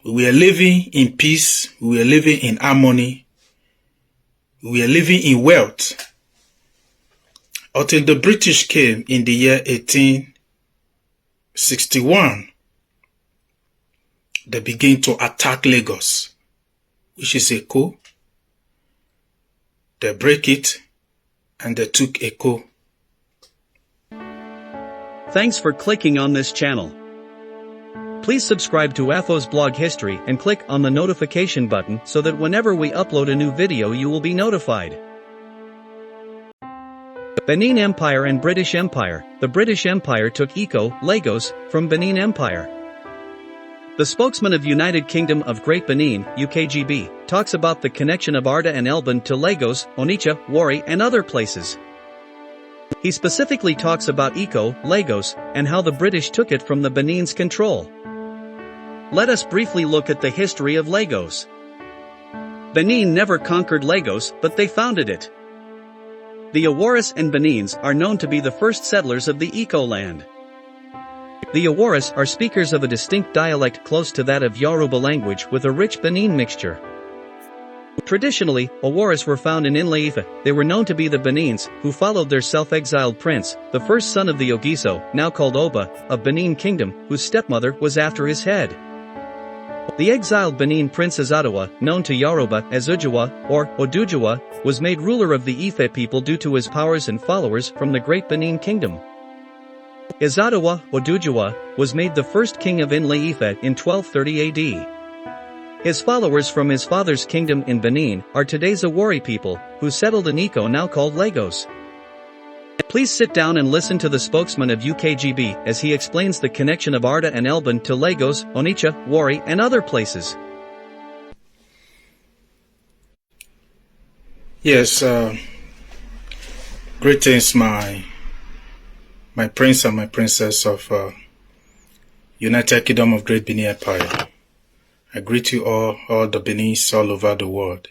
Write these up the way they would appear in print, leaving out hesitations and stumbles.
We were living in peace, we were living in harmony, we were living in wealth, until the British came in the year 1861. They began to attack Lagos, which is Eko. They break it and they took Eko. Thanks for clicking on this channel. Please subscribe to AFO's blog history and click on the notification button so that whenever we upload a new video you will be notified. Benin Empire and British Empire. The British Empire took Eko, Lagos, from Benin Empire. The spokesman of United Kingdom of Great Benin, UKGB, talks about the connection of Ada and Eben to Lagos, Onitsha, Warri, and other places. He specifically talks about Eko, Lagos, and how the British took it from the Benin's control. Let us briefly look at the history of Lagos. Benin never conquered Lagos, but they founded it. The Warris and Benins are known to be the first settlers of the Eko land. The Warris are speakers of a distinct dialect close to that of Yoruba language with a rich Benin mixture. Traditionally, Warris were found in Ile-Ife. They were known to be the Benins, who followed their self-exiled prince, the first son of the Ogiso, now called Oba, of Benin Kingdom, whose stepmother was after his head. The exiled Benin prince Azadawa, known to Yoruba as Ujawa, or Odujawa, was made ruler of the Ife people due to his powers and followers from the Great Benin Kingdom. Azadawa, Odujawa, was made the first king of Ile-Ife in 1230 AD. His followers from his father's kingdom in Benin are today's Warri people, who settled in Eko, now called Lagos. Please sit down and listen to the spokesman of UKGB as he explains the connection of Ada and Eben to Lagos, Onitsha, Warri, and other places. Yes, greetings, my prince and my princess of United Kingdom of Great Benin Empire. I greet you all the Benins all over the world.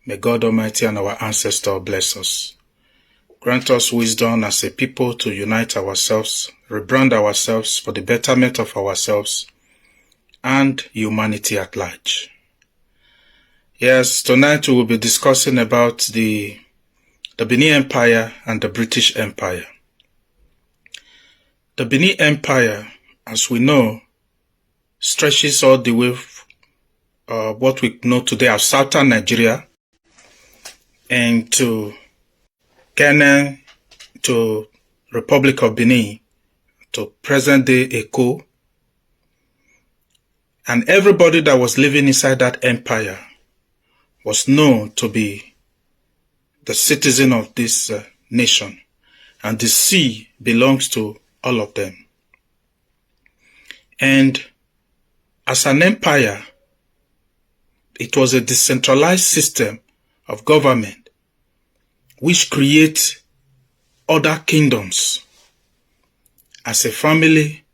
May God Almighty and our ancestors bless us. Grant us wisdom as a people to unite ourselves, rebrand ourselves for the betterment of ourselves and humanity at large. Yes, tonight we will be discussing about the Benin Empire and the British Empire. The Benin Empire, as we know, stretches all the way what we know today as southern Nigeria and to Ghana, to Republic of Benin, to present-day Eko, and everybody that was living inside that empire was known to be the citizen of this nation, and the sea belongs to all of them. And as an empire, it was a decentralized system of government which creates other kingdoms as a family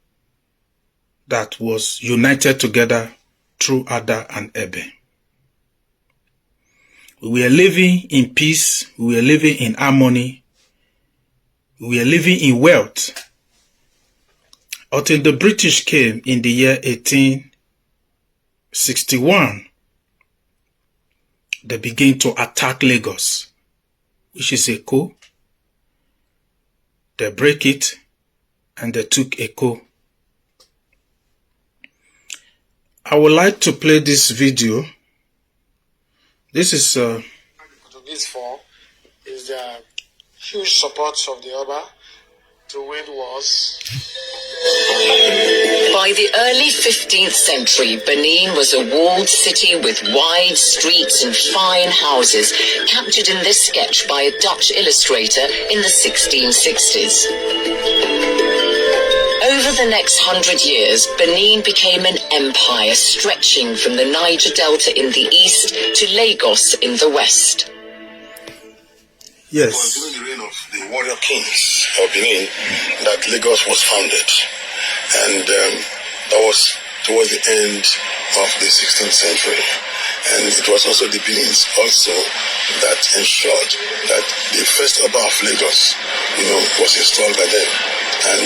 that was united together through Ada and Eben. We were living in peace, we were living in harmony, we were living in wealth, until the British came in the year 1861. They began to attack Lagos, which is Eko. They break it and they took Eko. I would like to play this video. This is Portuguese for is the huge support of the Oba to win wars. By the early 15th century, Benin was a walled city with wide streets and fine houses, captured in this sketch by a Dutch illustrator in the 1660s. Over the next 100 years, Benin became an empire stretching from the Niger Delta in the east to Lagos in the west. Yes. It was during the reign of the warrior kings of Benin that Lagos was founded. And that was towards the end of the 16th century. And it was also the Benins also that ensured that the first Oba of Lagos, was installed by them. And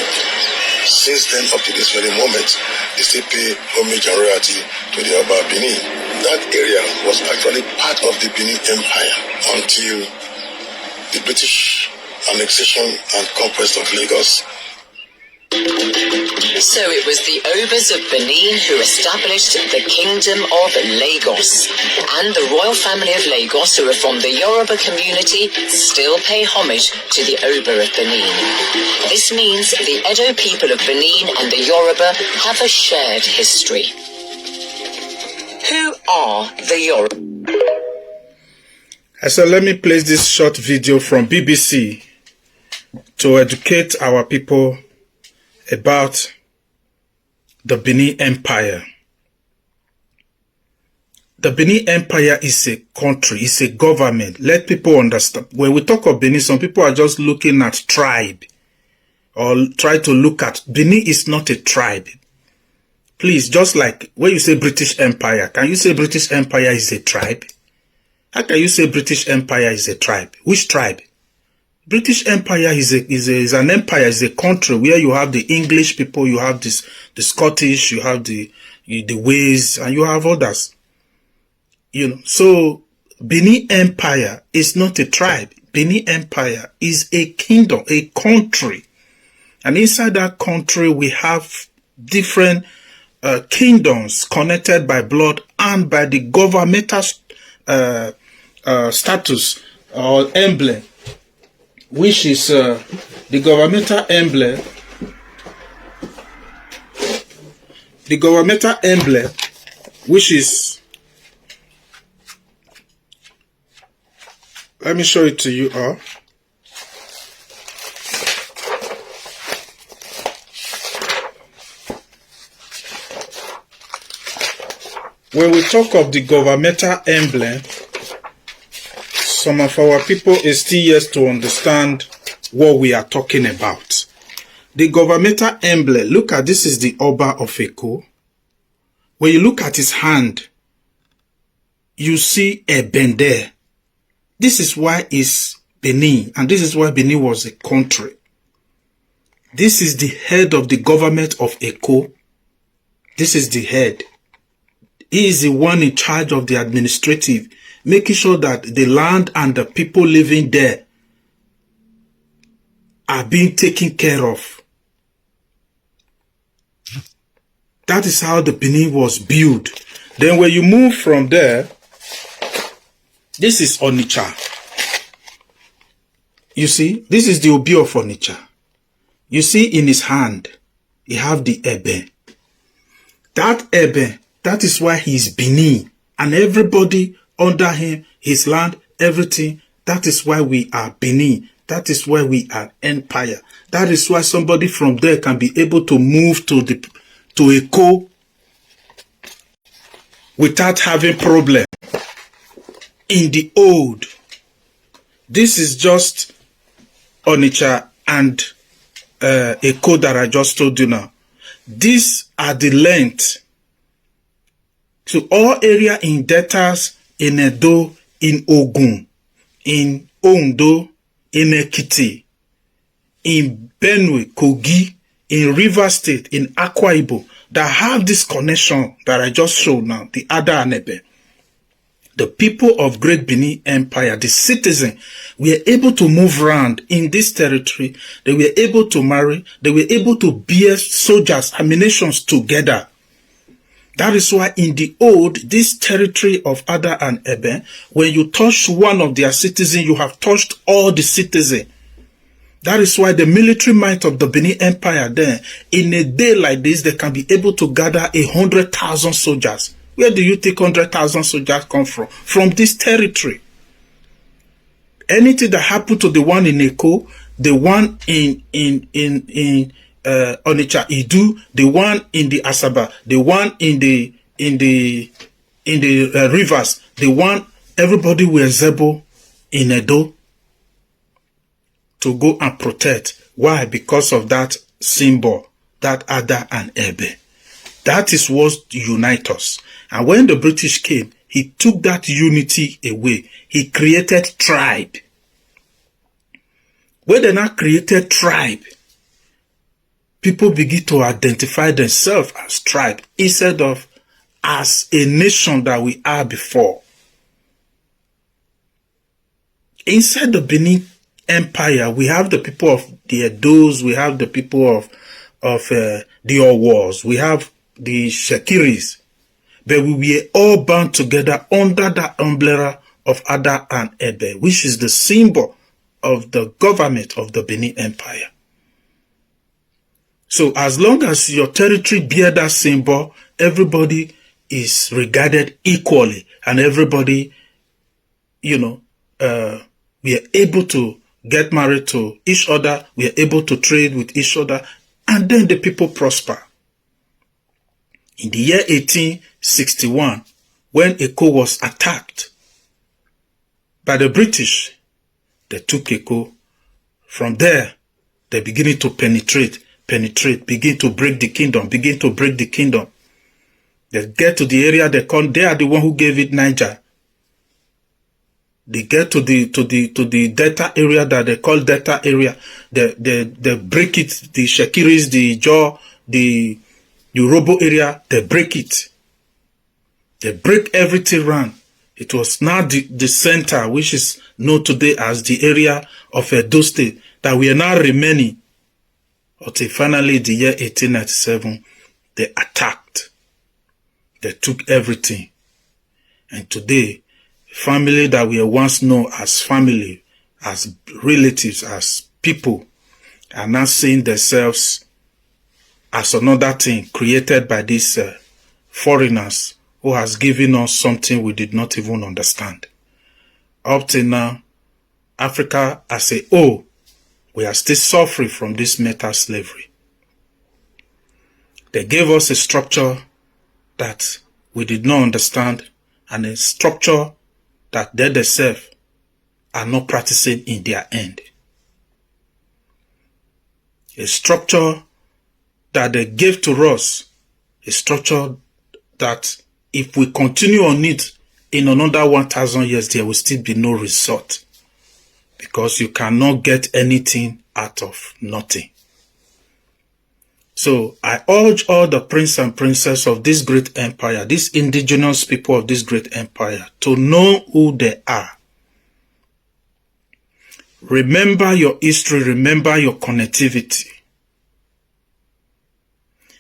Since then up to this very moment, they still pay homage and royalty to the Oba of Benin. That area was actually part of the Benin Empire until the British annexation and conquest of Lagos. So it was the Obas of Benin who established the Kingdom of Lagos. And the royal family of Lagos, who are from the Yoruba community, still pay homage to the Oba of Benin. This means the Edo people of Benin and the Yoruba have a shared history. Who are the Yoruba? I said, let me place this short video from BBC to educate our people about the Benin Empire. The Benin Empire is a country, it's a government. Let people understand. When we talk of Benin, some people are just looking at tribe or try to look at Benin is not a tribe. Please, just like when you say British Empire, can you say British Empire is a tribe? How can you say British Empire is a tribe? Which tribe? British Empire is an empire, is a country where you have the English people, you have the Scottish, you have the Wales, and you have others. You know, so Benin Empire is not a tribe. Benin Empire is a kingdom, a country. And inside that country, we have different kingdoms connected by blood and by the governmental status or emblem, which is the governmental emblem. The governmental emblem, which is, let me show it to you all. When we talk of the governmental emblem, some of our people is still yet to understand what we are talking about. The governmental emblem, look at this, is the Oba of Eko. When you look at his hand, you see Eben there. This is why it's Benin, and this is why Benin was a country. This is the head of the government of Eko. This is the head. He is the one in charge of the administrative, making sure that the land and the people living there are being taken care of. That is how the Benin was built. Then when you move from there, this is Onitsha. You see, this is the Obi of Onitsha. You see in his hand, he have the Eben. That Eben, that is why he is Benin. And everybody under him, his land, everything, that is why we are Benin. That is why we are empire. That is why somebody from there can be able to move to Eko without having problem. In the old, this is just Onitsha and Eko that I just told you now. These are the length to all area in Deltas, in Edo, in Ogun, in Ondo, in Ekiti, in Benue, Kogi, in River State, in Akwa Ibom, that have this connection that I just showed now, the Ada and Eben. The people of Great Benin Empire, the citizens, were able to move around in this territory. They were able to marry. They were able to bear soldiers, ammunitions together. That is why in the old, this territory of Ada and Eben, when you touch one of their citizens, you have touched all the citizens. That is why the military might of the Benin Empire then, in a day like this, they can be able to gather 100,000 soldiers. Where do you think 100,000 soldiers come from? From this territory. Anything that happened to the one in Eko, the one in Onitsha Idu, the one in the Asaba, the one in the rivers, the one, everybody were Zebo in Edo to go and protect. Why? Because of that symbol, that Ada and Eben. That is what unites us. And when the British came, he took that unity away. He created tribe. When they now created tribe, people begin to identify themselves as tribe instead of as a nation that we are before. Inside the Benin Empire, we have the people of the Edos, we have the people of the Owos, we have the Shekiris, but we were all bound together under the umbrella of Ada and Eben, which is the symbol of the government of the Benin Empire. So as long as your territory bear that symbol, everybody is regarded equally, and everybody, we are able to get married to each other, we are able to trade with each other, and then the people prosper. In the year 1861, when Eko was attacked by the British, they took Eko. From there, they beginning to penetrate, begin to break the kingdom. They get to the area they are the one who gave it Niger. They get to the Delta area that they call Delta area. They break it, the Shekiris, the Jaw, the Yoruba area, they break it. They break everything around. It was now the center, which is known today as the area of Edo State, that we are now remaining. Until finally, the year 1897, they attacked. They took everything. And today, family that we once known as family, as relatives, as people, are now seeing themselves as another thing created by these foreigners who has given us something we did not even understand. Up till now, Africa as a whole, we are still suffering from this metal slavery. They gave us a structure that we did not understand, and a structure that they themselves are not practicing in their end. A structure that they gave to us, a structure that if we continue on it in another 1,000 years, there will still be no result. Because you cannot get anything out of nothing. So I urge all the prince and princess of this great empire, these indigenous people of this great empire, to know who they are. Remember your history, remember your connectivity.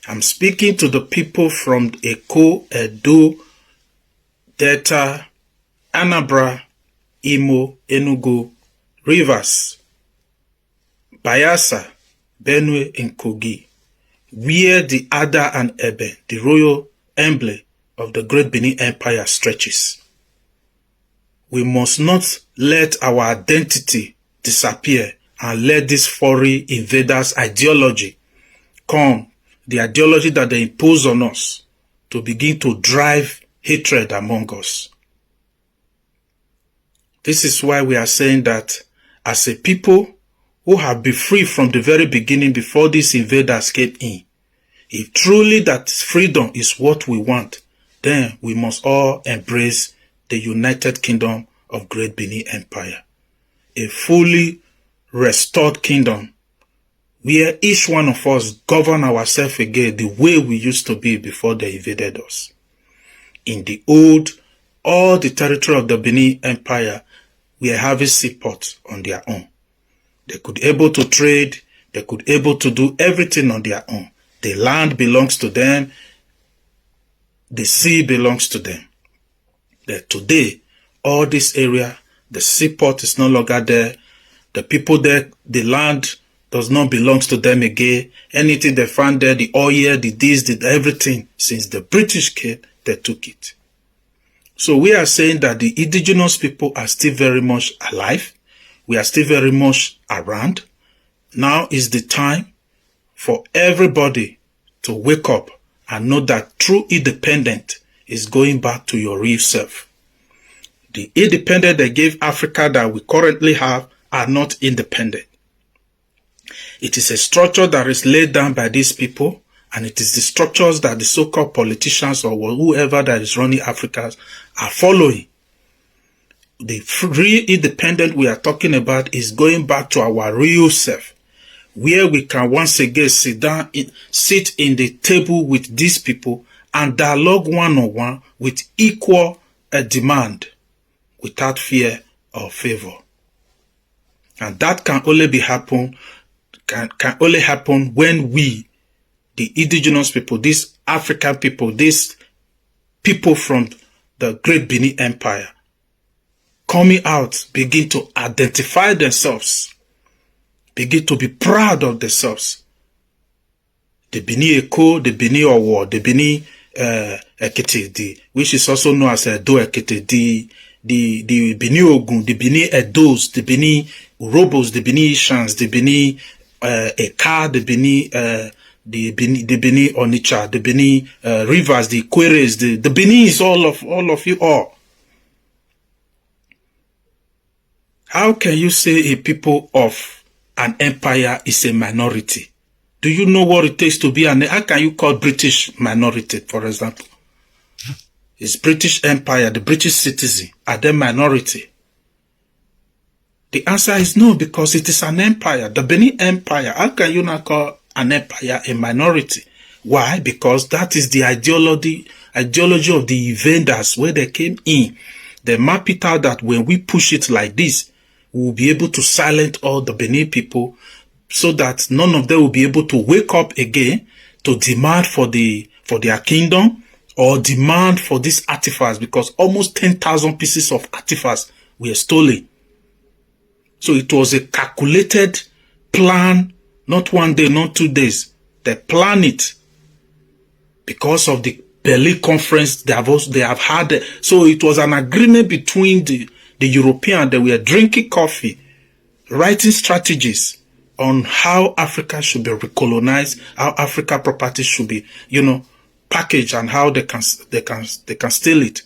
I'm speaking to the people from Eko, Edo, Delta, Anambra, Imo, Enugu, Rivers, Bayelsa, Benue, and Kogi, where the Ada and Eben, the royal emblem of the great Benin Empire, stretches. We must not let our identity disappear and let this foreign invaders' ideology come, the ideology that they impose on us, to begin to drive hatred among us. This is why we are saying that as a people who have been free from the very beginning before these invaders came in, if truly that freedom is what we want, then we must all embrace the United Kingdom of Great Benin Empire. A fully restored kingdom where each one of us govern ourselves again the way we used to be before they invaded us. In the old, all the territory of the Benin Empire were having seaports on their own. They could able to trade, they could able to do everything on their own. The land belongs to them, the sea belongs to them. But today, all this area, the seaport is no longer there. The people there, the land does not belong to them again. Anything they found there, the oil, the this, the everything, since the British came, they took it. So we are saying that the indigenous people are still very much alive. We are still very much around. Now is the time for everybody to wake up and know that true independence is going back to your real self. The independence they gave Africa that we currently have are not independent. It is a structure that is laid down by these people, and it is the structures that the so-called politicians or whoever that is running Africa are following. The real independence we are talking about is going back to our real self, where we can once again sit in the table with these people and dialogue one-on-one with equal demand without fear or favor. And that can only happen when we, the indigenous people, these African people, these people from the Great Benin Empire, coming out, begin to identify themselves, begin to be proud of themselves. The Benin Eko, the Benin Owo, the Benin Ekete, which is also known as Edo Ekete, the Benin Ogun, the Benin Edos, the Benin Urobos, the Benin Ishans, the Benin Eka, the Benin Onitsha, the Benin Rivers, the Queres, the Benin is all of you all. How can you say a people of an empire is a minority? Do you know what it takes to be how can you call British minority, for example? It's British Empire, the British citizen, are they minority? The answer is no, because it is an empire. The Benin Empire, how can you not call an empire a minority? Why? Because that is the ideology of the invaders where they came in. They map it out that when we push it like this, we will be able to silence all the Benin people so that none of them will be able to wake up again to demand for their kingdom or demand for these artifacts, because almost 10,000 pieces of artifacts were stolen. So it was a calculated plan, not one day, not 2 days. They planned it because of the Berlin conference they have had. So it was an agreement between the Europeans. They were drinking coffee, writing strategies on how Africa should be recolonized, how Africa property should be, packaged, and how they can steal it.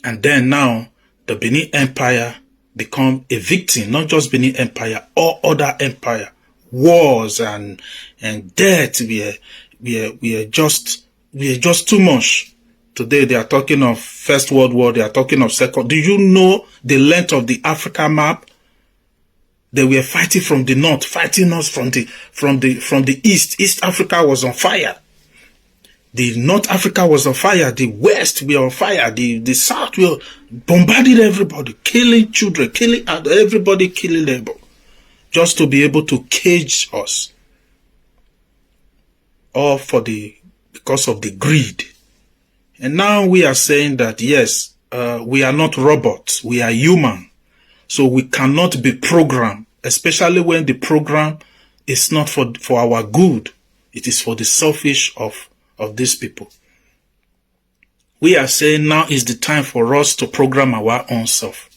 And then now the Benin Empire become a victim, not just Benin Empire, all other empire. Wars and death we are just too much. Today they are talking of First World War, they are talking of Second. Do you know the length of the Africa map? They were fighting from the north, fighting us from the east. East Africa was on fire. The North Africa was on fire. The West were on fire. The South were bombarding everybody, killing children, killing everybody, killing them, just to be able to cage us. All because of the greed. And now we are saying that yes, we are not robots. We are human. So we cannot be programmed, especially when the program is not for our good. It is for the selfish of these people. We are saying now is the time for us to program our own self.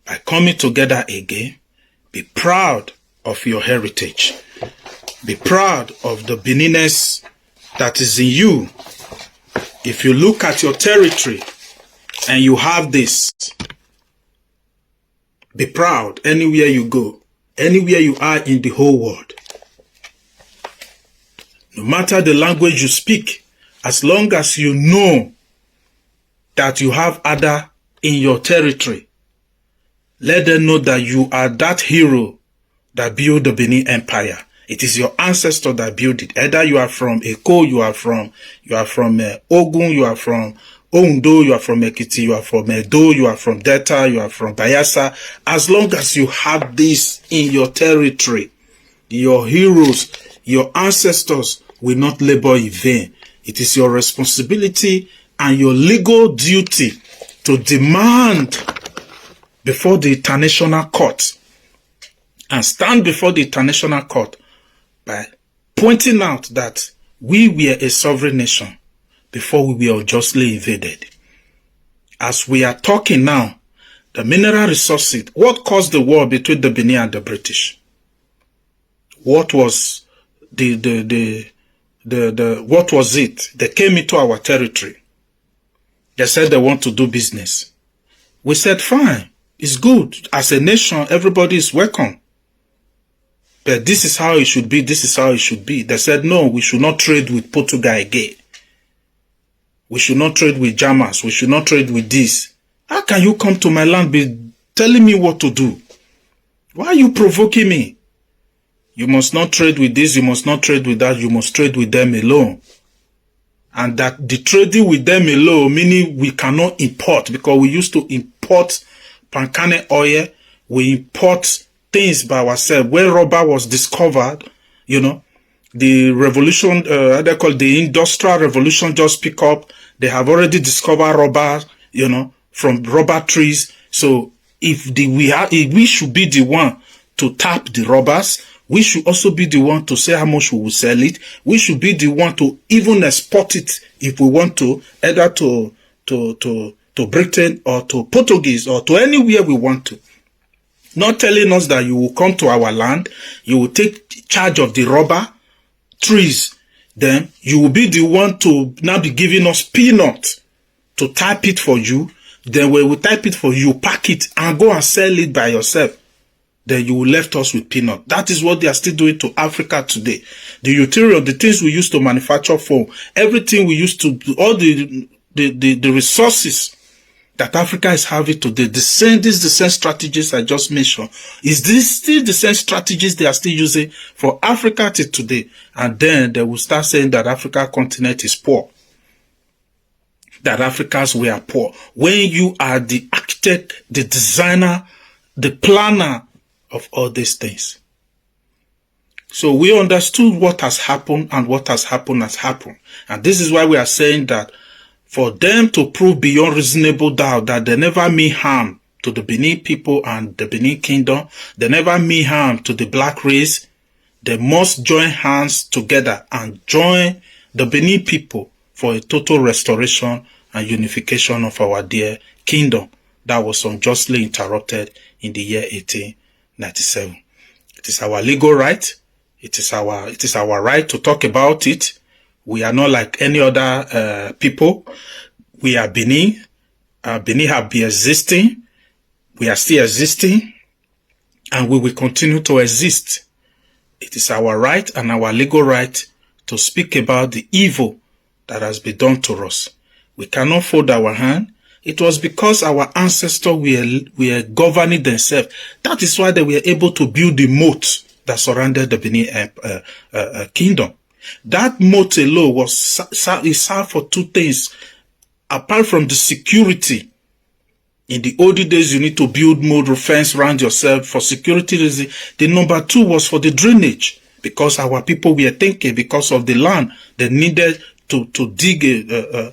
By coming together again, be proud of your heritage. Be proud of the Beniness that is in you. If you look at your territory and you have this, be proud anywhere you go, anywhere you are in the whole world. No matter the language you speak, as long as you know that you have Ada in your territory, let them know that you are that hero that built the Benin Empire. It is your ancestor that built it. Either you are from Eko, you are from Ogun, you are from Ondo, you are from Ekiti, you are from Edo, you are from Delta, you are from Bayelsa. As long as you have this in your territory, your heroes, your ancestors will not labor in vain. It is your responsibility and your legal duty to demand before the international court and stand before the international court by pointing out that we were a sovereign nation before we were unjustly invaded. As we are talking now, the mineral resources, what caused the war between the Benin and the British? What was what was it? They came into our territory. They said they want to do business. We said, fine, it's good. As a nation, everybody is welcome. But this is how it should be. This is how it should be. They said, no, we should not trade with Portugal again. We should not trade with Germans. We should not trade with this. How can you come to my land be telling me what to do? Why are you provoking me? You must not trade with this, you must not trade with that, you must trade with them alone. And that the trading with them alone, meaning we cannot import, because we used to import palm kernel oil, we import things by ourselves. When rubber was discovered, you know, the revolution, they call the industrial revolution just pick up. They have already discovered rubber, you know, from rubber trees. So if we should be the one to tap the rubbers, we should also be the one to say how much we will sell it. We should be the one to even export it if we want to, either to Britain or to Portuguese or to anywhere we want to. Not telling us that you will come to our land, you will take charge of the rubber trees, then you will be the one to now be giving us peanuts to type it for you. Then when we type it for you, pack it and go and sell it by yourself. Then you will left us with peanut. That is what they are still doing to Africa today. The utility, the things we used to manufacture for, everything we used to do, all the resources that Africa is having today, the same strategies I just mentioned, is this still the same strategies they are still using for Africa till today? And then they will start saying that Africa continent is poor. That Africans were poor. When you are the architect, the designer, the planner of all these things. So we understood what has happened, and what has happened has happened. And this is why we are saying that for them to prove beyond reasonable doubt that they never mean harm to the Benin people and the Benin kingdom, they never mean harm to the black race, they must join hands together and join the Benin people for a total restoration and unification of our dear kingdom that was unjustly interrupted in the year 1897. It is our legal right. It is our right to talk about it. We are not like any other people. We are Benin. Benin have been existing. We are still existing, and we will continue to exist. It is our right and our legal right to speak about the evil that has been done to us. We cannot fold our hand. It was because our ancestors were governing themselves. That is why they were able to build the moat that surrounded the Benin kingdom. That moat alone is served for two things. Apart from the security, in the older days you need to build moat or fence around yourself for security reasons. The number two was for the drainage, because our people were thinking because of the land they needed to dig a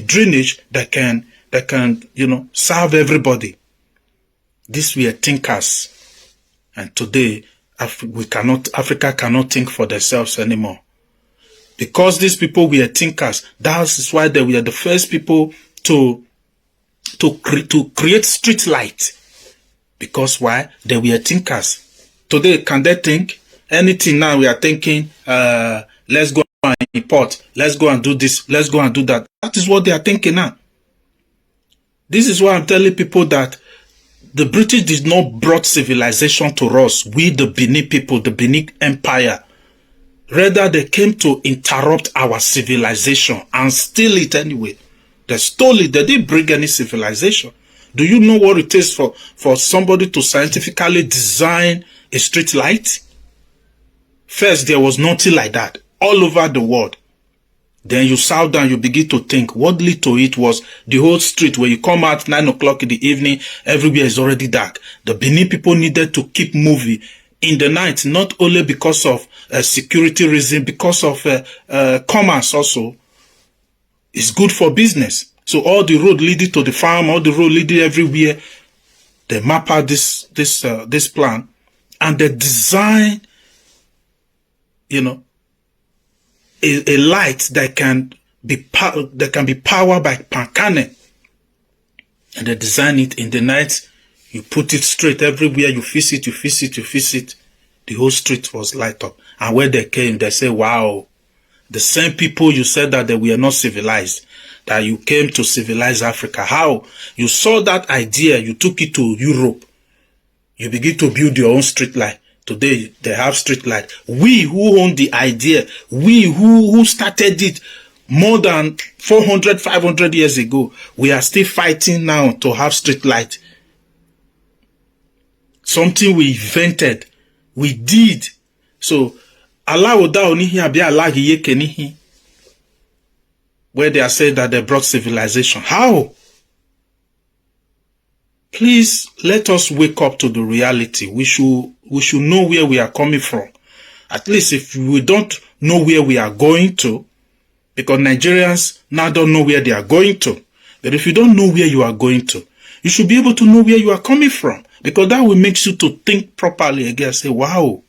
drainage that can serve everybody. These were thinkers, and today Africa cannot think for themselves anymore. Because these people were thinkers, that is why they were the first people to create street light. Because why? They were thinkers. Today, can they think? Anything now we are thinking, let's go and import, let's go and do this, let's go and do that. That is what they are thinking now. This is why I'm telling people that the British did not brought civilization to us. We, the Benin people, the Benin Empire. Rather, they came to interrupt our civilization and steal it anyway. They stole it. They didn't bring any civilization. Do you know what it is for somebody to scientifically design a street light? First, there was nothing like that all over the world. Then you sat down, you begin to think. What led to it was the whole street. When you come out 9 o'clock in the evening, everywhere is already dark. The Benin people needed to keep moving in the night, not only because of security reason, because of commerce also. It's good for business. So all the road leading to the farm, all the road leading everywhere, they map out this plan, and they design, a light that can be powered by palm kernel, and they design it in the night. You put it straight everywhere. You fix it. The whole street was light up. And when they came, they say, "Wow, the same people you said that they were not civilized, that you came to civilize Africa. How? You saw that idea. You took it to Europe. You begin to build your own street light. Today, they have street light. We who own the idea, we who started it more than 400, 500 years ago, we are still fighting now to have street light. something we invented, we did. So, Allah Oda Onihi Abi Allah Kenihi, where they are saying that they brought civilization. How? Please let us wake up to the reality. We should know where we are coming from. At least if we don't know where we are going to, because Nigerians now don't know where they are going to. But if you don't know where you are going to, you should be able to know where you are coming from, because that will make you to think properly again. Say, wow,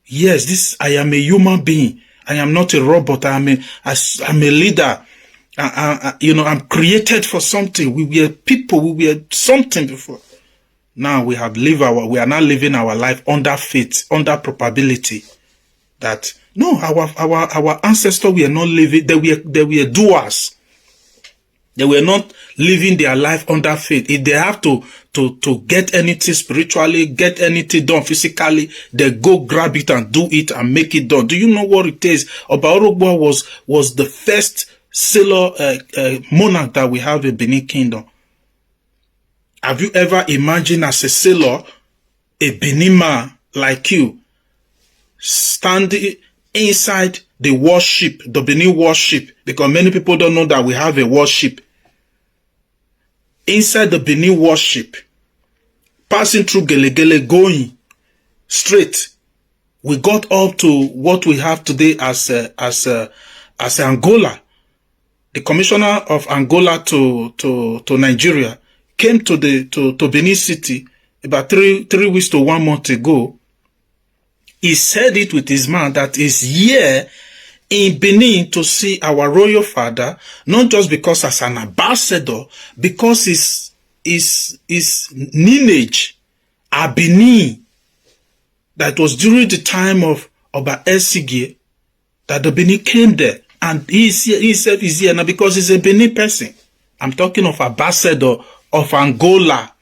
yes, I am a human being. I am not a robot. I'm a leader. I'm created for something. We were people. We were something before. Now we are now living our life under faith, under probability that no, our ancestors were not living. They were doers. They were not living their life under faith. If they have to get anything spiritually, get anything done physically, they go grab it and do it and make it done. Do you know what it is? Oba Orogbo was the first sailor monarch that we have in Benin Kingdom. Have you ever imagined as a sailor, a Benin man like you, standing inside the warship, the Benin warship, because many people don't know that we have a warship. Inside the Benin warship, passing through Gelegele, going straight, we got up to what we have today as Angola. The commissioner of Angola to Nigeria came to Benin City about three weeks to 1 month ago. He said it with his mouth that he's here in Benin to see our royal father, not just because as an ambassador, because his lineage are Benin. That was during the time of Oba Esigi that the Benin came there. And he's here now because he's a Benin person. I'm talking of ambassador of Angola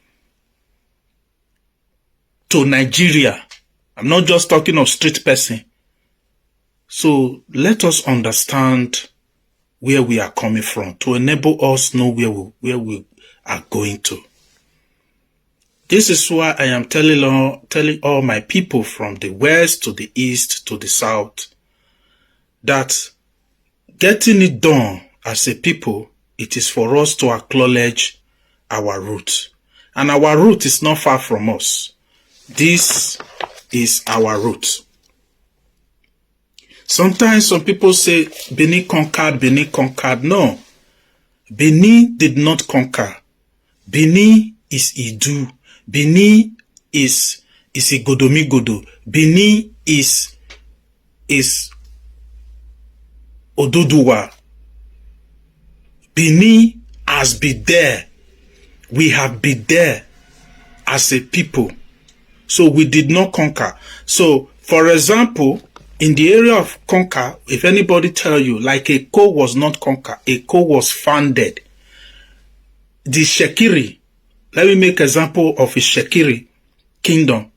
to Nigeria. I'm not just talking of street person. So let us understand where we are coming from to enable us know where we are going to. This is why I am telling all my people from the west to the east to the south that getting it done as a people, it is for us to acknowledge our root. And our root is not far from us. This is our root. Sometimes some people say Benin conquered, Benin conquered. No. Benin did not conquer. Benin is Idu. Benin is Igodomigodo. Benin is Ododuwa. Benin has been there. We have been there as a people. So we did not conquer. So, for example, in the area of conquer, if anybody tell you, like Eko was not conquered, Eko was founded. The Shekiri, let me make example of a Shekiri kingdom.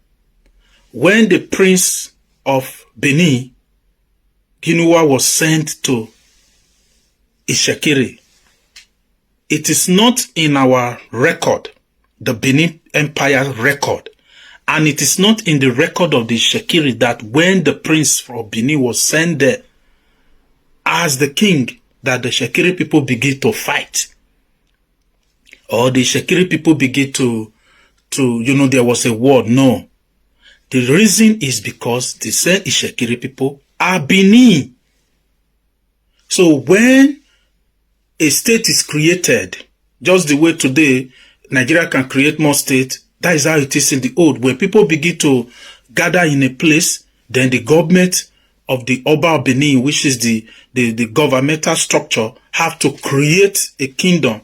When the prince of Benin, Ginua, was sent to Ishekiri, it is not in our record, the Benin Empire record, and it is not in the record of the Shekiri that when the prince of Benin was sent there as the king, that the Shekiri people begin to fight. Or the Shekiri people begin to there was a war. No. The reason is because the said Ishekiri people are Benin. So when a state is created, just the way today Nigeria can create more states, that is how it is in the old. When people begin to gather in a place, then the government of the Oba of Benin, which is the governmental structure, have to create a kingdom.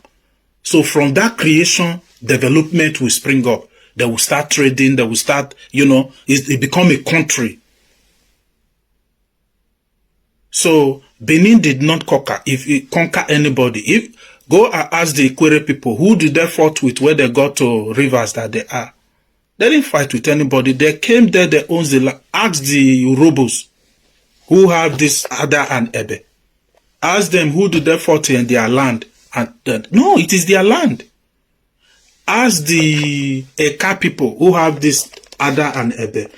So from that creation, development will spring up. They will start trading, they will start, it become a country. So Benin did not conquer. If it conquer anybody, go and ask the Ikwere people, who did they fight with when they got to rivers that they are? They didn't fight with anybody. They came there, they owned the land. Ask the Urobos who have this Ada and Eben. Ask them who did they fight in their land. And no, it is their land. Ask the Eka people who have this Ada and Eben.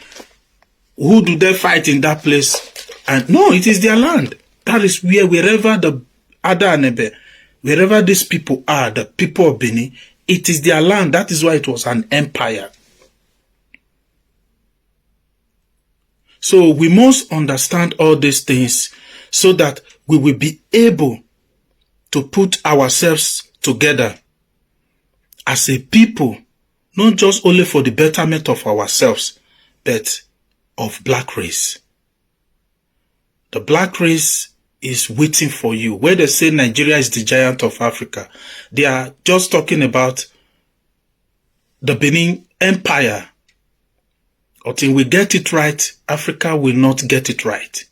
Who do they fight in that place? And no, it is their land. That is wherever the Ada and Eben, wherever these people are, the people of Benin, it is their land. That is why it was an empire. So we must understand all these things so that we will be able to put ourselves together as a people, not just only for the betterment of ourselves, but of black race. The black race is waiting for you. Where they say Nigeria is the giant of Africa, they are just talking about the Benin Empire. Until we get it right, Africa will not get it right.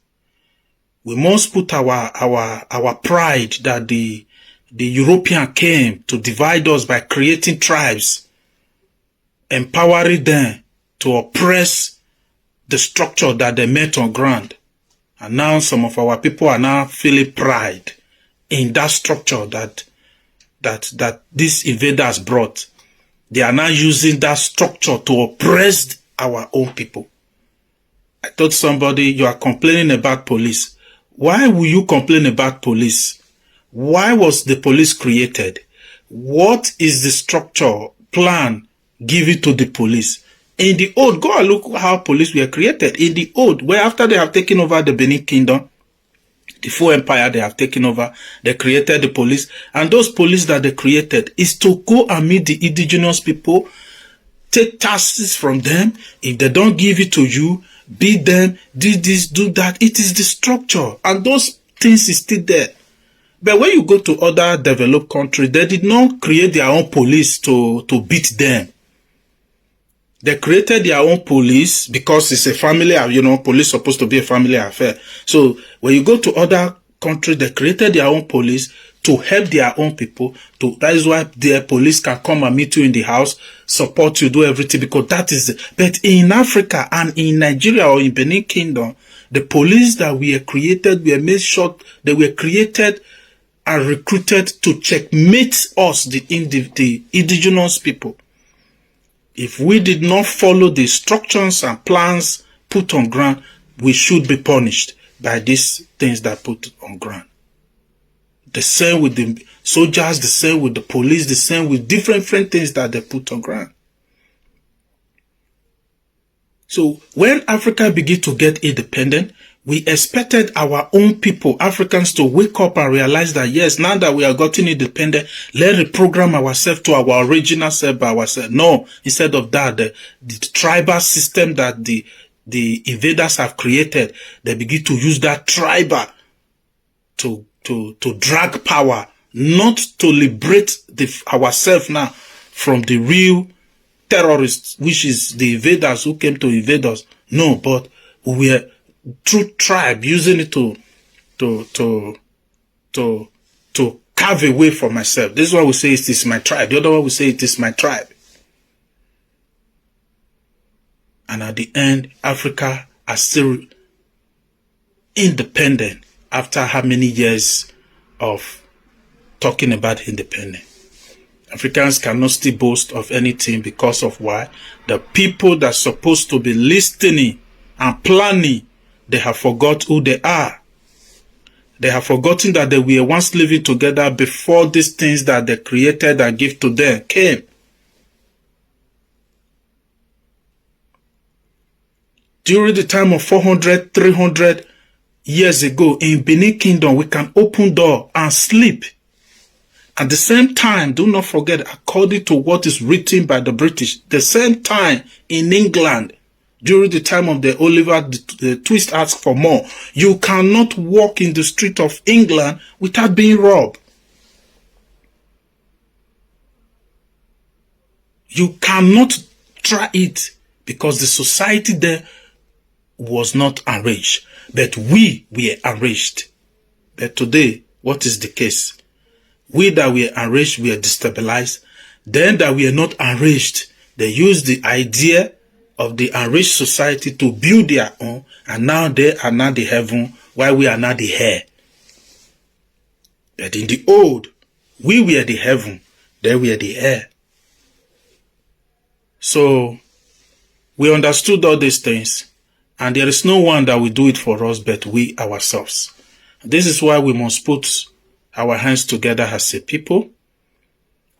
We must put our pride that the European came to divide us by creating tribes, empowering them to oppress the structure that they met on ground. And now some of our people are now feeling pride in that structure that these invaders brought. They are now using that structure to oppress our own people. I told somebody, you are complaining about police. Why will you complain about police? Why was the police created? What is the structure, plan given to the police? In the old, go and look how police were created. In the old, where after they have taken over the Benin Kingdom, the full empire they have taken over, they created the police. And those police that they created is to go and meet the indigenous people, take taxes from them. If they don't give it to you, beat them, do this, do that. It is the structure. And those things is still there. But when you go to other developed countries, they did not create their own police to beat them. They created their own police because it's a family, police supposed to be a family affair. So when you go to other countries, they created their own police to help their own people. That is why their police can come and meet you in the house, support you, do everything, because that is it. But in Africa and in Nigeria or in Benin Kingdom, the police that were created, were made sure they were created and recruited to checkmate us, the indigenous people. If we did not follow the instructions and plans put on ground, we should be punished by these things that put on ground. The same with the soldiers, the same with the police, the same with different things that they put on ground. So when Africa began to get independent, we expected our own people, Africans, to wake up and realize that, yes, now that we are getting independent, let's reprogram ourselves to our original self by ourselves. No, instead of that, the tribal system that the invaders have created, they begin to use that tribal to drag power, not to liberate ourselves now from the real terrorists, which is the invaders who came to invade us. No, but we are through tribe, using it to carve away from myself. This one will say it is my tribe. The other one will say it is my tribe. And at the end, Africa are still independent after how many years of talking about independence. Africans cannot still boast of anything because of why? The people that are supposed to be listening and planning, they have forgot who they are. They have forgotten that they were once living together before these things that they created and gave to them came. During the time of 400, 300 years ago in Benin Kingdom, we can open door and sleep. At the same time, do not forget, according to what is written by the British, the same time in England, during the time of the Oliver the Twist asked for more, you cannot walk in the street of England without being robbed. You cannot try it because the society there was not enriched. But we were enriched. But today, what is the case? We that were enriched, we are destabilized. Then that we are not enriched, they use the idea of the enriched society to build their own, and now they are not the heaven, while we are not the heir. But in the old, we were the heaven, they were the heir. So we understood all these things, and there is no one that will do it for us but we ourselves. This is why we must put our hands together as a people.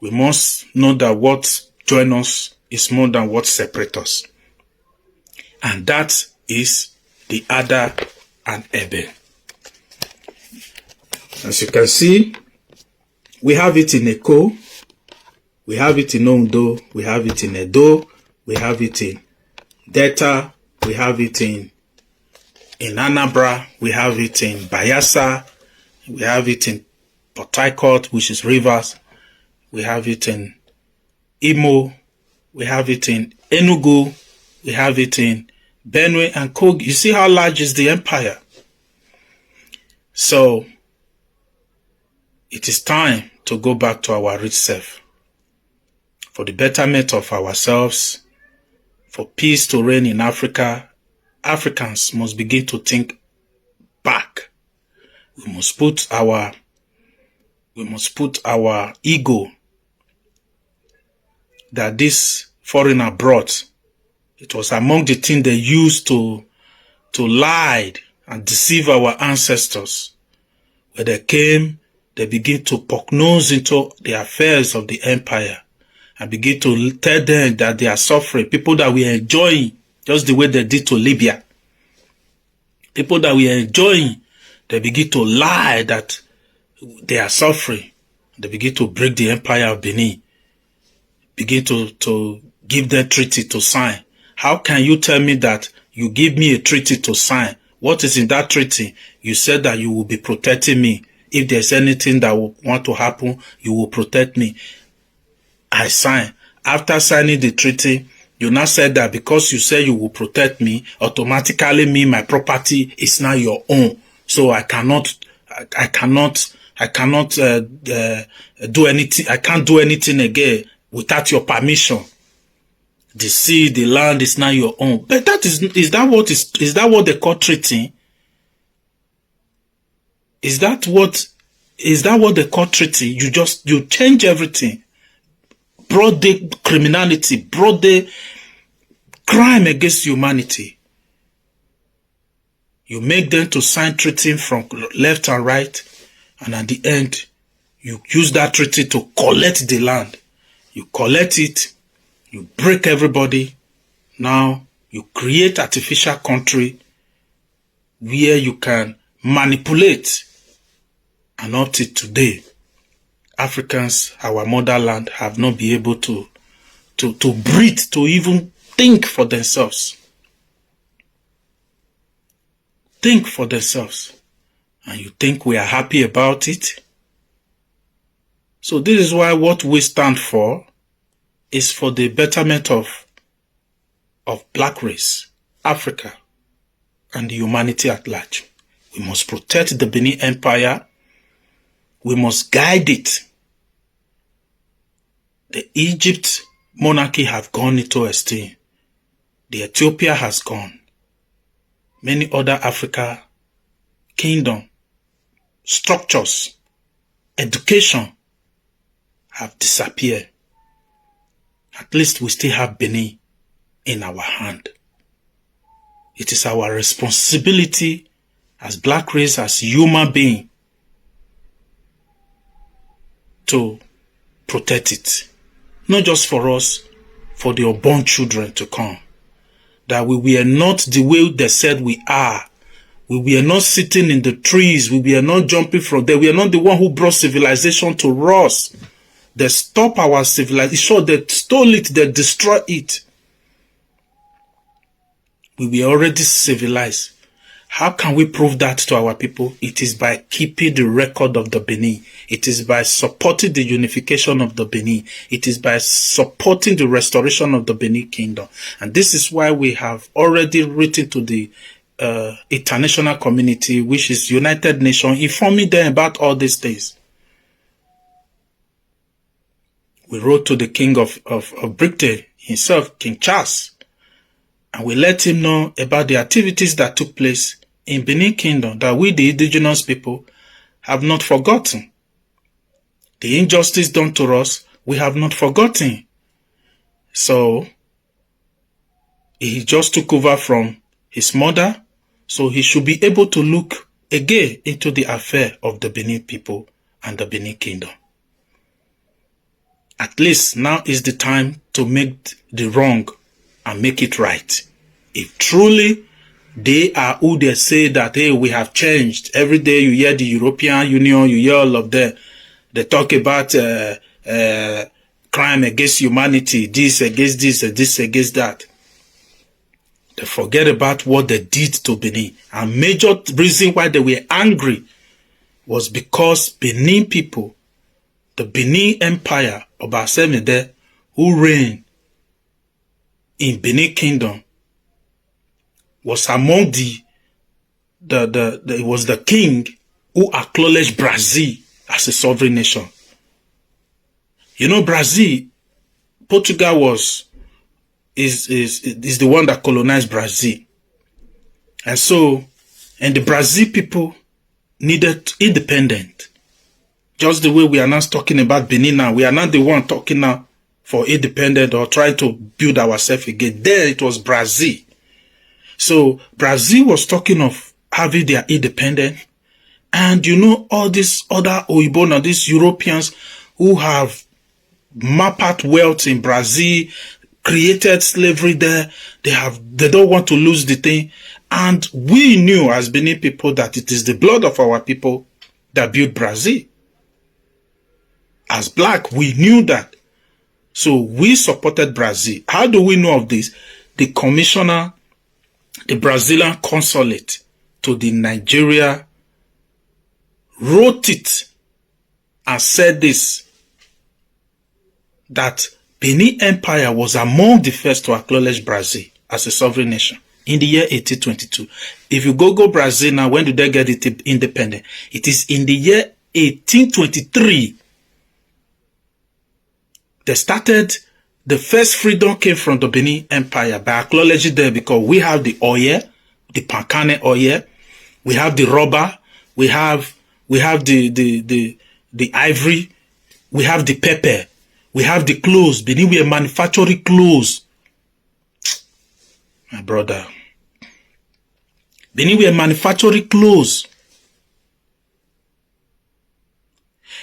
We must know that what joins us is more than what separates us. And that is the Ada and Eben. As you can see, we have it in Eko, we have it in Ondo, we have it in Edo, we have it in Delta, we have it in Anambra, we have it in Bayelsa, we have it in Port Harcourt, which is Rivers, we have it in Imo, we have it in Enugu, we have it in Benue and Kogi. You see how large is the empire? So, it is time to go back to our rich self. For the betterment of ourselves, for peace to reign in Africa, Africans must begin to think back. We must put our ego that this foreigner brought. It was among the things they used to lie and deceive our ancestors. When they came, they begin to poke nose into the affairs of the empire and begin to tell them that they are suffering. People that we are enjoying, just the way they did to Libya. People that we are enjoying, they begin to lie that they are suffering. They begin to break the empire of Benin. Begin to give them treaty to sign. How can you tell me that you give me a treaty to sign? What is in that treaty? You said that you will be protecting me. If there's anything that will want to happen, you will protect me. I sign. After signing the treaty, you now said that because you said you will protect me, automatically mean my property is now your own. So I cannot do anything. I can't do anything again without your permission. The sea, the land is now your own. But is that what they call treaty? Is that what they call treaty? You change everything. Broad day criminality, broad day crime against humanity. You make them to sign treaty from left and right, and at the end, you use that treaty to collect the land. You collect it, you break everybody. Now you create artificial country where you can manipulate. And up to today, Africans, our motherland, have not been able to breathe, to even think for themselves. Think for themselves. And you think we are happy about it? So this is why what we stand for is for the betterment of black race, Africa, and the humanity at large. We must protect the Benin Empire. We must guide it. The Egypt monarchy have gone into extinction. The Ethiopia has gone. Many other Africa kingdom, structures, education have disappeared. At least we still have Benin in our hand. It is our responsibility as black race, as human being, to protect it. Not just for us, for the unborn children to come. That we were not the way they said we are. We were not sitting in the trees. We were not jumping from there. We are not the one who brought civilization to us. They stop our civilization. They stole it. They destroyed it. We were already civilized. How can we prove that to our people? It is by keeping the record of the Benin. It is by supporting the unification of the Benin. It is by supporting the restoration of the Benin Kingdom. And this is why we have already written to the international community, which is United Nations, informing them about all these things. We wrote to the King of Britain himself, King Charles, and we let him know about the activities that took place in Benin Kingdom, that we, the indigenous people, have not forgotten. The injustice done to us, we have not forgotten. So, He just took over from his mother, so he should be able to look again into the affair of the Benin people and the Benin kingdom. At least now is the time to make the wrong and make it right. If truly they are who they say that, hey, we have changed. Every day you hear the European Union, you hear all of them. They talk about crime against humanity, this against this, this against that. They forget about what they did to Benin. And major reason why they were angry was because Benin people, the Benin Empire of Asemede, who reigned in Benin Kingdom, was among it was the king who acknowledged Brazil as a sovereign nation. You know, Brazil, Portugal is the one that colonized Brazil. And the Brazil people needed independence. Just the way we are now talking about Benin now. We are not the one talking now for independence or trying to build ourselves again. There it was Brazil. So Brazil was talking of having their independence. And you know, all these other Oibona, these Europeans who have mapped out wealth in Brazil, created slavery there, they don't want to lose the thing. And we knew as Benin people that it is the blood of our people that built Brazil. As black, we knew that. So we supported Brazil. How do we know of this? The commissioner, the Brazilian consulate to the Nigeria wrote it and said this, that Benin Empire was among the first to acknowledge Brazil as a sovereign nation in the year 1822. If you Google Brazil now, when did they get it independent? It is in the year 1823. They started, the first freedom came from the Benin Empire by acknowledging them, because we have the oil, the pancane oil, we have the rubber, we have the ivory, we have the pepper, we have the clothes. Benin, we are manufacturing clothes. My brother. Benin, we are manufacturing clothes.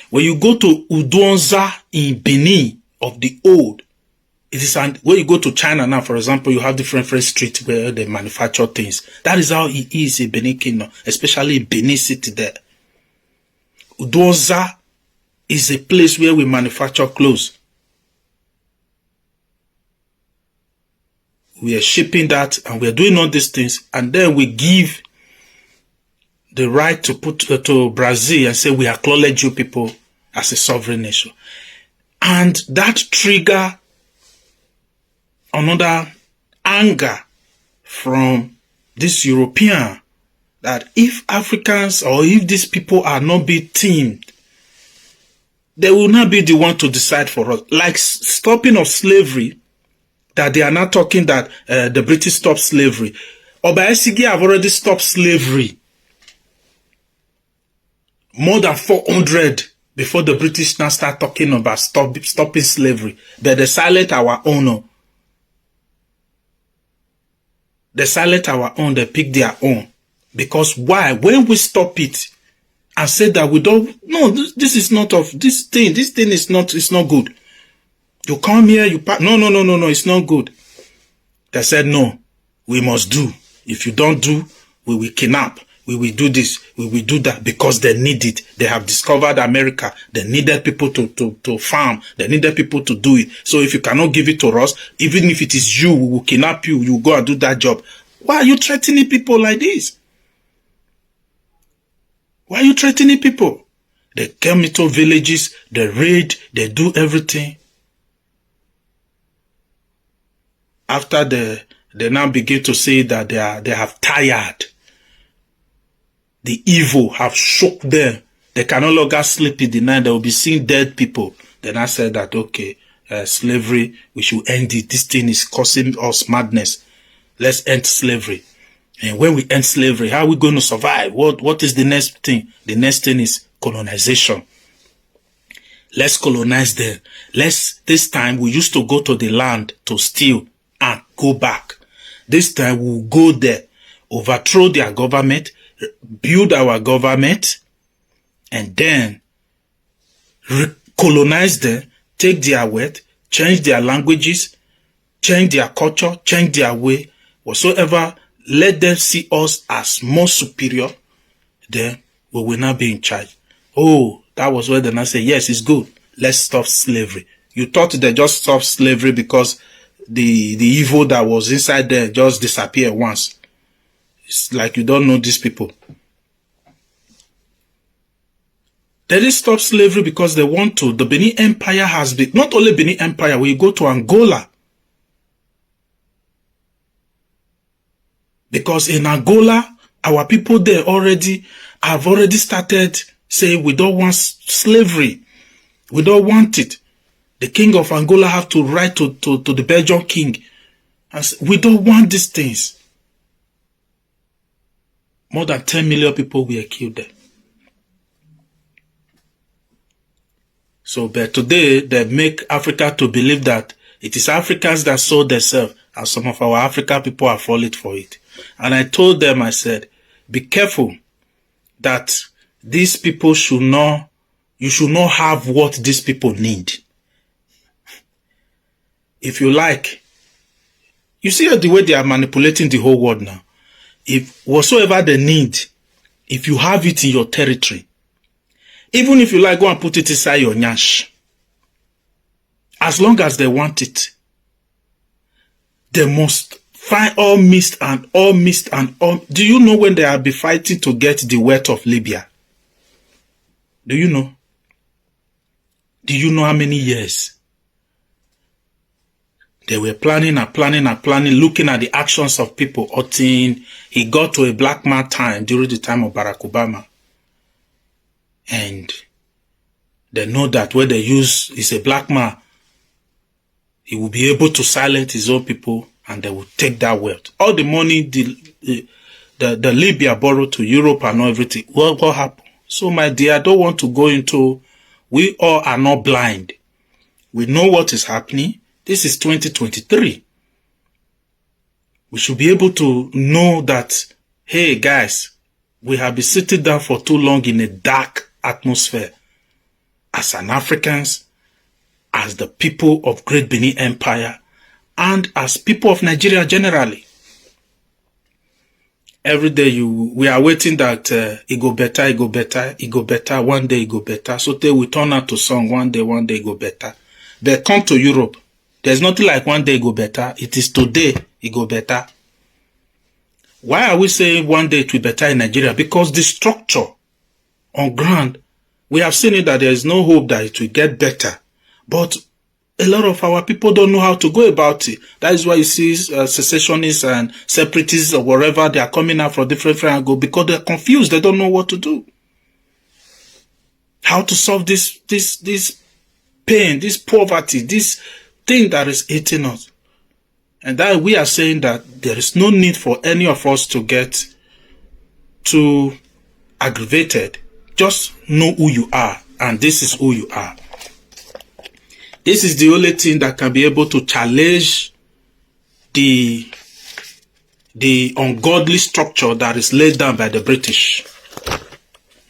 When you go to Udonza in Benin of the old, it is, and when you go to China now, for example, you have different streets where they manufacture things. That is how it is in Benin Kingdom, especially in Benin City there. Udonza is a place where we manufacture clothes. We are shipping that and we are doing all these things, and then we give the right to put to Brazil and say we acknowledge you people as a sovereign nation. And that trigger another anger from this European, that if Africans or if these people are not being teamed, they will not be the one to decide for us. Like stopping of slavery, that they are not talking that the British stopped slavery. Oba Esigi have already stopped slavery. More than 400 before the British now start talking about stopping slavery. But they silent our own. They silent our own, they pick their own. Because why? When we stop it and say that we don't, no, this is not of this thing is not, it's not good. You come here, no, it's not good. They said, no, we must do. If you don't do, we will kidnap. We will do this, we will do that, because they need it. They have discovered America. They needed people to farm. They needed people to do it. So if you cannot give it to us, even if it is you, we will kidnap you, you go and do that job. Why are you threatening people like this? Why are you threatening people? They come into villages, they raid, they do everything. After they now begin to say that they have tired. The evil have shook them. They can no longer sleep in the night. They will be seeing dead people. Then I said that, okay, slavery, we should end it. This thing is causing us madness. Let's end slavery. And when we end slavery, how are we going to survive? What is the next thing? The next thing is colonization. Let's colonize them. This time we used to go to the land to steal and go back. This time we'll go there, overthrow their government, build our government, and then colonize them, take their wealth, change their languages, change their culture, change their way, whatsoever, let them see us as more superior, then we will not be in charge. Oh, that was where they now say, yes, it's good. Let's stop slavery. You thought they just stopped slavery because the evil that was inside there just disappeared once. It's like you don't know these people. They didn't stop slavery because they want to. The Benin Empire has been, not only Benin Empire, we go to Angola. Because in Angola, our people there have already started saying we don't want slavery. We don't want it. The king of Angola have to write to the Belgian king and say, we don't want these things. More than 10 million people were killed there. So, but today, they make Africa to believe that it is Africans that sold themselves, and some of our African people have fallen for it. And I told them, I said, be careful that these people you should not have what these people need. If you like, you see the way they are manipulating the whole world now. If whatsoever they need, if you have it in your territory, even if you like, go and put it inside your nyash. As long as they want it, they must find all mist and all mist and all. Do you know when they have been fighting to get the wealth of Libya? Do you know? Do you know how many years? They were planning and planning and planning, looking at the actions of people until he got to a black man time during the time of Barack Obama. And they know that when they use, is a black man, he will be able to silence his own people and they will take that wealth. All the money the Libya borrowed to Europe and everything, what happened? So my dear, I don't want to go into, we all are not blind. We know what is happening. This is 2023. We should be able to know that, hey guys, we have been sitting down for too long in a dark atmosphere. As an Africans, as the people of Great Benin Empire, and as people of Nigeria generally. Every day we are waiting that it go better, it go better, it go better, one day it go better. So they will turn out to song, one day it go better. They come to Europe. There's nothing like one day it go better. It is today it go better. Why are we saying one day it will better in Nigeria? Because the structure on ground, we have seen it that there is no hope that it will get better. But a lot of our people don't know how to go about it. That is why you see secessionists and separatists or wherever they are coming out from different angles because they're confused. They don't know what to do. How to solve this pain, this poverty, this thing that is eating us. And that we are saying that there is no need for any of us to get too aggravated. Just know who you are, and this is who you are. This is the only thing that can be able to challenge the ungodly structure that is laid down by the British.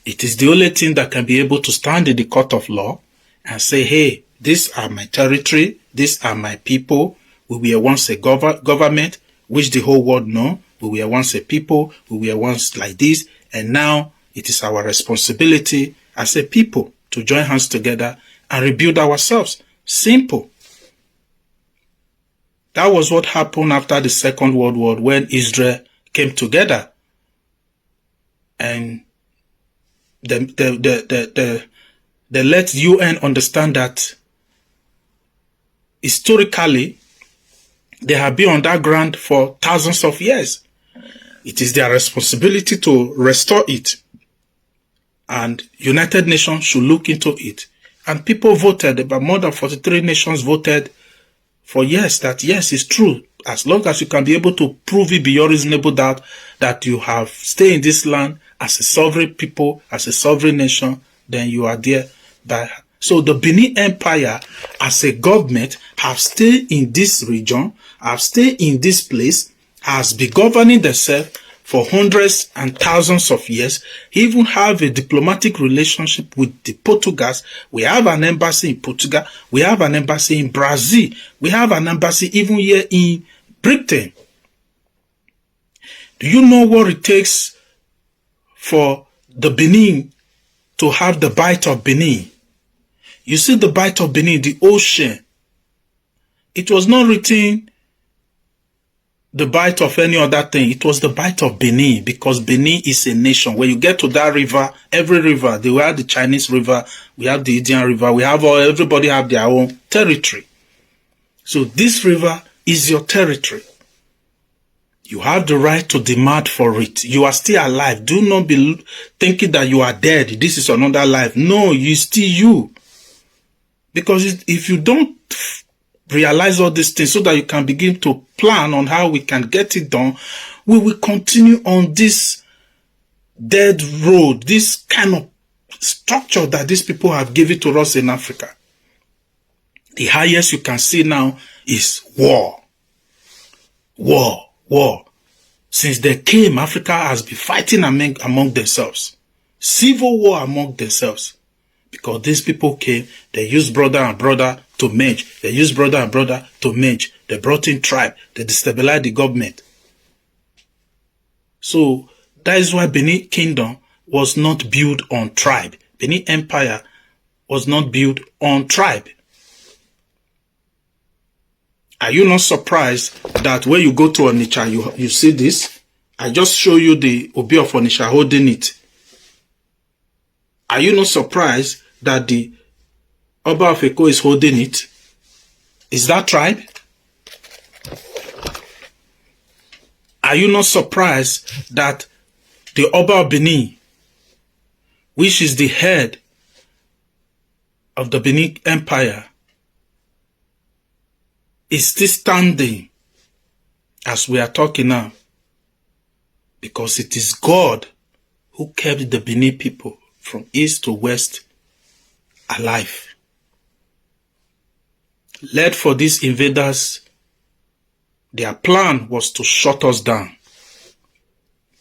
It is the only thing that can be able to stand in the court of law and say, hey, these are my territory, these are my people. We were once a government, which the whole world know. We were once a people, we were once like this, and now it is our responsibility as a people to join hands together and rebuild ourselves. Simple. That was what happened after the Second World War when Israel came together. And they let UN understand that historically they have been on that ground for thousands of years. It is their responsibility to restore it. And United Nations should look into it. And people voted, about more than 43 nations voted for yes, that yes, it's true. As long as you can be able to prove it beyond reasonable doubt that you have stayed in this land as a sovereign people, as a sovereign nation, then you are there. So the Benin Empire as a government have stayed in this region, have stayed in this place, has been governing themselves for hundreds and thousands of years. Even have a diplomatic relationship with the Portuguese. We have an embassy in Portugal. We have an embassy in Brazil. We have an embassy even here in Britain. Do you know what it takes for the Benin to have the Bight of Benin? You see the Bight of Benin, the ocean. It was not written the Bight of any other thing. It was the Bight of Benin, because Benin is a nation. When you get to that river, every river, they have the Chinese river, we have the Indian river, we have everybody have their own territory. So this river is your territory. You have the right to demand for it. You are still alive. Do not be thinking that you are dead. This is another life. No, you still you. Because if you don't realize all these things so that you can begin to plan on how we can get it done, we will continue on this dead road, this kind of structure that these people have given to us in Africa. The highest you can see now is war. War, war. Since they came, Africa has been fighting among themselves. Civil war among themselves. Because these people came, they used brother and brother to merge. They used brother and brother to merge. They brought in tribe. They destabilized the government. So that is why Benin Kingdom was not built on tribe. Benin Empire was not built on tribe. Are you not surprised that when you go to Onitsha, you see this? I just show you the Obi of Onitsha holding it. Are you not surprised that the Oba of Eko is holding it? Is that tribe? Are you not surprised that the Oba of Benin, which is the head of the Benin Empire, is still standing as we are talking now? Because it is God who kept the Benin people from east to west alive. Led for these invaders, their plan was to shut us down.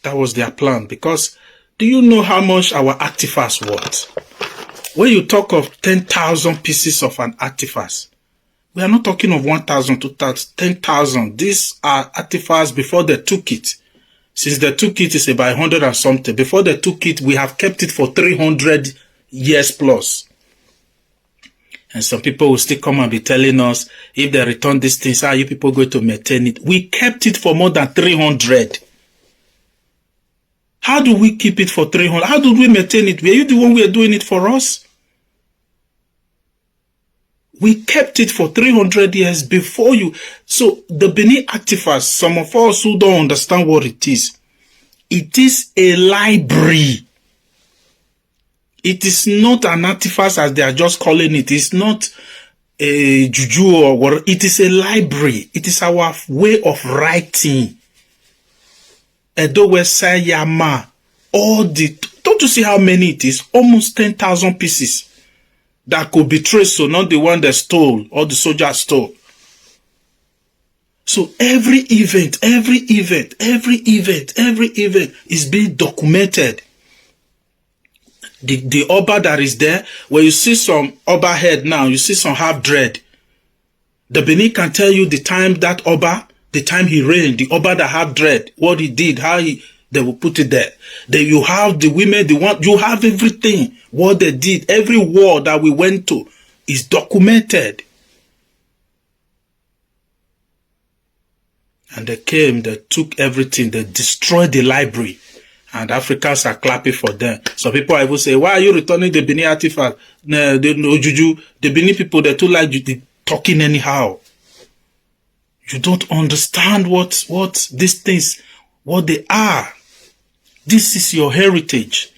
That was their plan. Because do you know how much our artifacts worth? When you talk of 10,000 pieces of an artifact, we are not talking of 1,000, 2,000, 10,000. These are artifacts before they took it. Since they took it, it's about 100 and something. Before they took it, we have kept it for 300 years plus. And some people will still come and be telling us, if they return these things, how are you people going to maintain it? We kept it for more than 300. How do we keep it for 300? How do we maintain it? Were you the one who are doing it for us? We kept it for 300 years before you. So the Benin artifacts, some of us who don't understand what it is a library. It is not an artifact as they are just calling it. It's not a juju or what. It is a library. It is our way of writing. Edo Sayama. Don't you see how many it is? Almost 10,000 pieces that could be traced, so not the one they stole or the soldiers stole. So every event is being documented. The Oba that is there, where you see some Oba head now, you see some half dread. The Benin can tell you the time that Oba, the time he reigned, the Oba that have dread, what he did, how they will put it there. Then you have the women, you have everything, what they did. Every war that we went to is documented. And they came, they took everything, they destroyed the library. And Africans are clapping for them. Some people even say, why are you returning the Benin artifact? No, Juju, the Benin people, they're too like you, talking anyhow. You don't understand what these things, what they are. This is your heritage.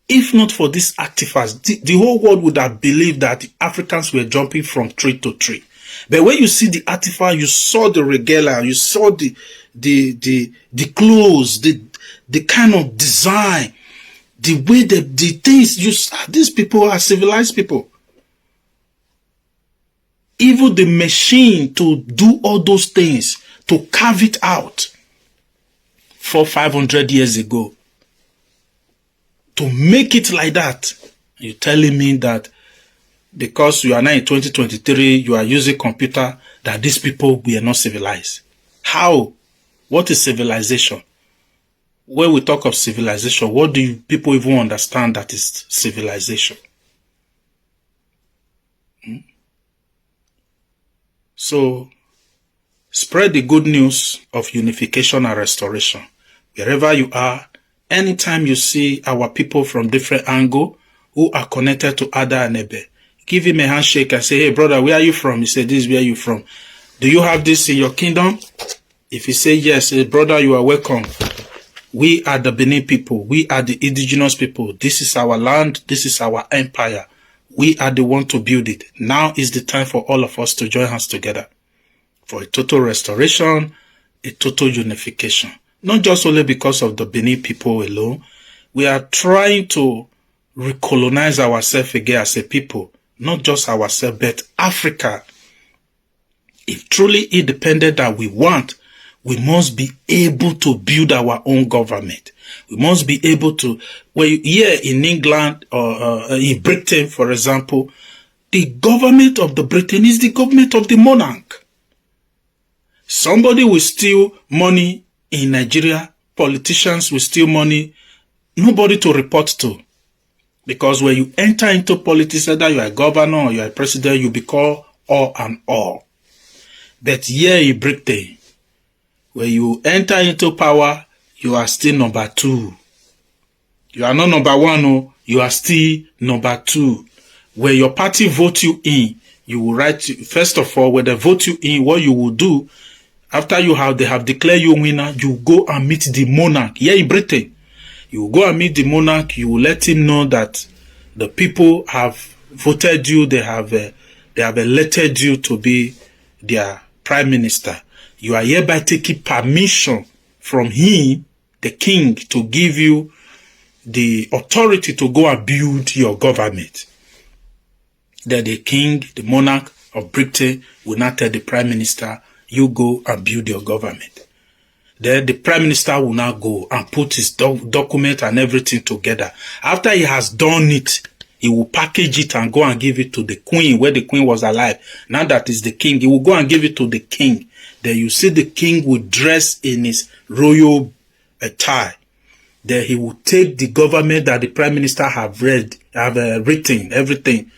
If not for these artifacts, the whole world would have believed that the Africans were jumping from tree to tree. But when you see the artifact, you saw the regalia, you saw the clothes, the kind of design, the way the things these people are civilized people. even the machine to do all those things, to carve it out 400-500 years ago, to make it like that. You're telling me that because you are now in 2023, you are using computer, that these people were not civilized? How? What is civilization? When we talk of civilization, what do people even understand that is civilization? So, spread the good news of unification and restoration. Wherever you are, anytime you see our people from different angles who are connected to Ada and Eben, give him a handshake and say, hey brother, where are you from? He said, this is where you from. Do you have this in your kingdom? If he say yes, say, brother, you are welcome. We are the Benin people. We are the indigenous people. This is our land. This is our empire. We are the one to build it. Now is the time for all of us to join hands together for a total restoration, a total unification. Not just only because of the Benin people alone. We are trying to recolonize ourselves again as a people. Not just ourselves, but Africa. If truly independent that we want, we must be able to build our own government. We must be able to, well, here in England or in Britain, for example, the government of the Britain is the government of the monarch. Somebody will steal money in Nigeria, politicians will steal money, nobody to report to. Because when you enter into politics, whether you are a governor or you are a president, you become all and all. But here in Britain, when you enter into power, you are still number 2. You are not number 1, no. You are still number 2. When your party vote you in, you will write, first of all, when they vote you in, what you will do, after they have declared you winner, you go and meet the monarch. Here in Britain, you will go and meet the monarch, you will let him know that the people have voted you, they have elected you to be their prime minister. You are hereby taking permission from him, the king, to give you the authority to go and build your government. Then the king, the monarch of Britain, will not tell the prime minister, you go and build your government. Then the prime minister will now go and put his document and everything together. After he has done it, he will package it and go and give it to the queen, where the queen was alive. Now that is the king, he will go and give it to the king. Then you see the king will dress in his royal attire. Then he will take the government that the prime minister have written, everything.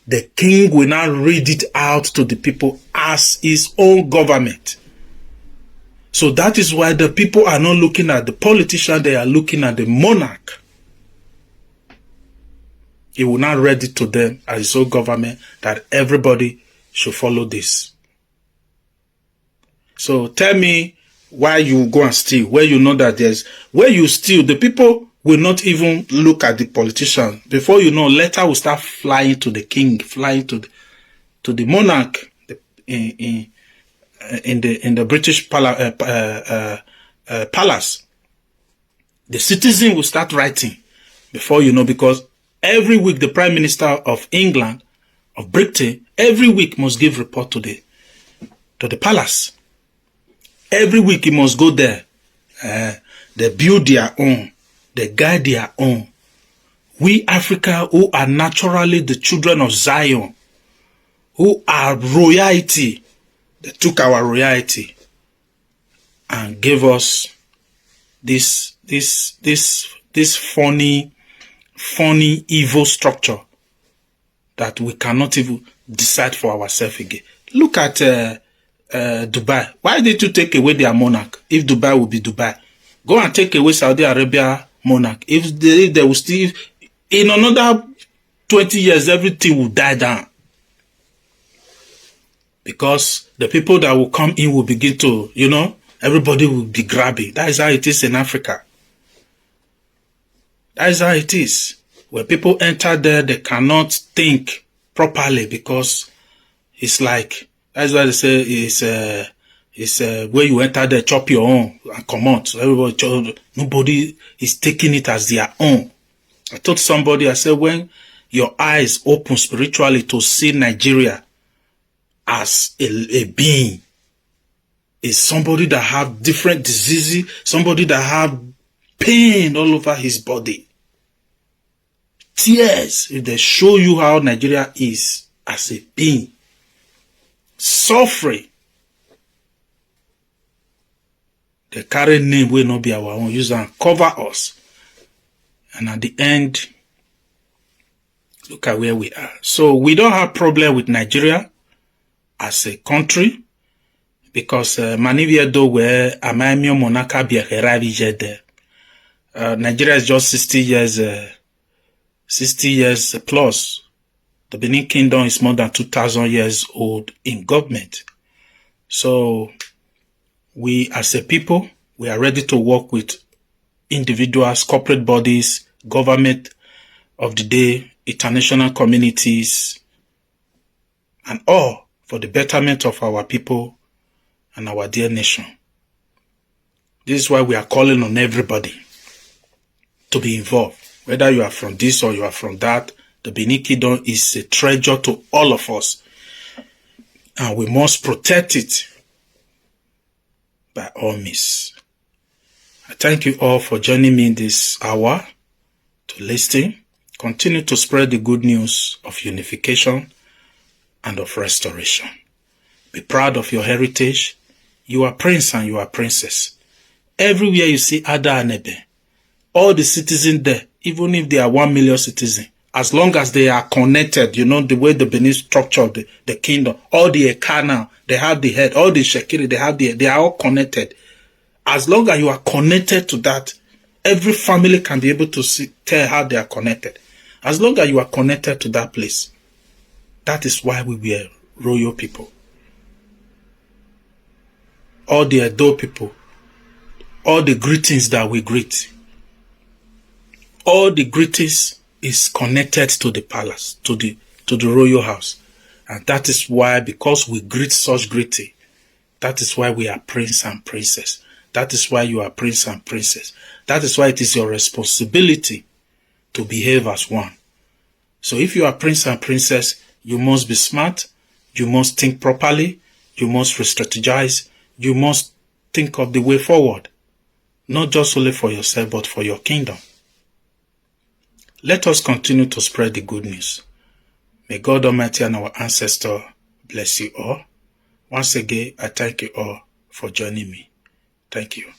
The king will now read it out to the people as his own government. So that is why the people are not looking at the politician, they are looking at the monarch. He will now read it to them as his own government that everybody should follow this. So tell me why you go and steal, where you know that where you steal, the people will not even look at the politician. Before you know, letter will start flying to the king, flying to the monarch in the British palace. The citizen will start writing before you know, because every week the prime minister of England, of Britain, every week must give report to the palace. Every week he must go there. They build their own. They guide their own. We Africa, who are naturally the children of Zion, who are royalty, they took our royalty and gave us this funny, evil structure that we cannot even decide for ourselves again. Look at Dubai. Why did you take away their monarch? If Dubai will be Dubai, go and take away Saudi Arabia monarch. If they will still, in another 20 years, everything will die down. Because the people that will come in will begin to, everybody will be grabbing. That is how it is in Africa. That is how it is. When people enter there, they cannot think properly because it's like, that's why they say it's where you enter there, chop your own and come out. So nobody is taking it as their own. I told somebody, I said, when your eyes open spiritually to see Nigeria as a being. Is somebody that have different diseases, somebody that have pain all over his body. Tears, if they show you how Nigeria is as a being. Suffering. They carry name will not be our own, use and cover us. And at the end, look at where we are. So we don't have problem with Nigeria as a country, because Manivia do where Amamio Monarcha be there. Nigeria is just 60 years plus. The Benin Kingdom is more than 2,000 years old in government. So we as a people, we are ready to work with individuals, corporate bodies, government of the day, international communities, and all for the betterment of our people and our dear nation. This is why we are calling on everybody to be involved. Whether you are from this or you are from that, the Benin Kingdom is a treasure to all of us. And we must protect it by all means. I thank you all for joining me this hour to listen. Continue to spread the good news of unification and of restoration. Be proud of your heritage. You are prince and you are princess. Everywhere you see Ada and Eben, all the citizens there, even if they are 1 million citizens, as long as they are connected, you know, the way the Benin structure, the kingdom, all the Eka now, they have the head, all the Shekiri, they are all connected. As long as you are connected to that, every family can be able to tell how they are connected. As long as you are connected to that place, that is why we were royal people. All the Edo people, all the greetings that we greet, all the greetings is connected to the palace, to the royal house. And that is why, because we greet such greeting, that is why we are prince and princess. That is why you are prince and princess. That is why it is your responsibility to behave as one. So if you are prince and princess, you must be smart, you must think properly, you must re-strategize, you must think of the way forward. Not just only for yourself, but for your kingdom. Let us continue to spread the good news. May God Almighty and our ancestor bless you all. Once again, I thank you all for joining me. Thank you.